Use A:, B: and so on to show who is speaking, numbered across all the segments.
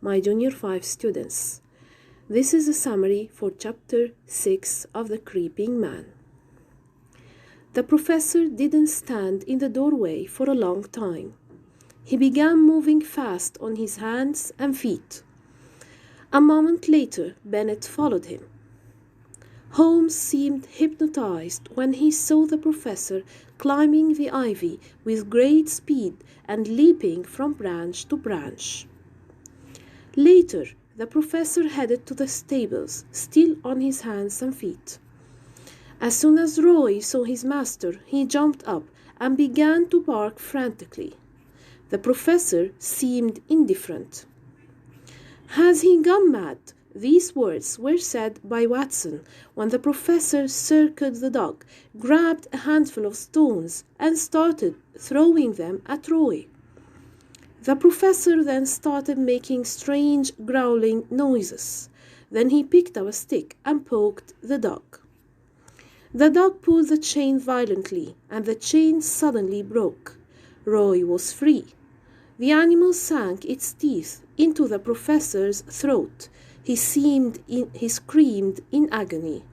A: my Junior 5 students. This is a summary for Chapter 6 of The Creeping Man. The professor didn't stand in the doorway for a long time. He began moving fast on his hands and feet. A moment later, Bennet followed him. Holmes seemed hypnotized when he saw the professor climbing the ivy with great speed and leaping from branch to branch. Later, the professor headed to the stables, still on his hands and feet. As soon as Roy saw his master, he jumped up and began to bark frantically. The professor seemed indifferent. "Has he gone mad?" These words were said by Watson when the professor circled the dog, grabbed a handful of stones, and started throwing them at Roy. The professor then started making strange growling noises. Then he picked up a stick and poked the dog. The dog pulled the chain violently, and the chain suddenly broke. Roy was free. The animal sank its teeth into the professor's throat. He screamed in agony.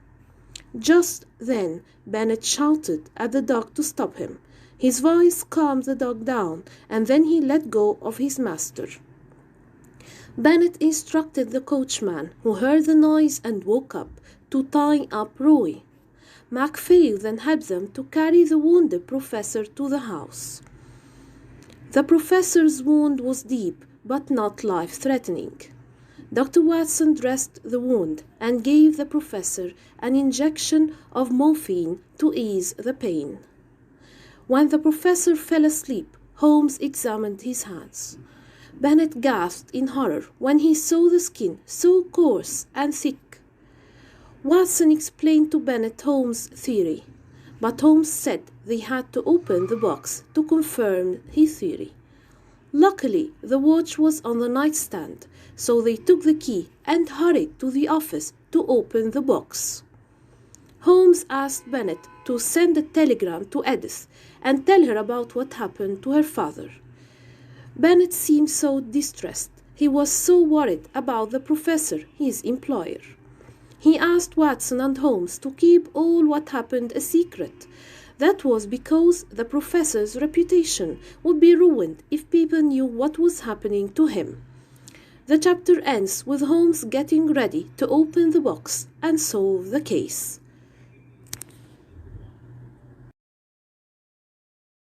A: Just then, Bennet shouted at the dog to stop him. His voice calmed the dog down, and then he let go of his master. Bennet instructed the coachman, who heard the noise and woke up, to tie up Roy. Macphail then helped them to carry the wounded professor to the house. The professor's wound was deep, but not life-threatening. Dr. Watson dressed the wound and gave the professor an injection of morphine to ease the pain. When the professor fell asleep, Holmes examined his hands. Bennet gasped in horror when he saw the skin so coarse and thick. Watson explained to Bennet Holmes' theory, but Holmes said they had to open the box to confirm his theory. Luckily, the watch was on the nightstand, so they took the key and hurried to the office to open the box. Holmes asked Bennet to send a telegram to Edith and tell her about what happened to her father. Bennet seemed so distressed. He was so worried about the professor, his employer. He asked Watson and Holmes to keep all what happened a secret. That was because the professor's reputation would be ruined if people knew what was happening to him. The chapter ends with Holmes getting ready to open the box and solve the case.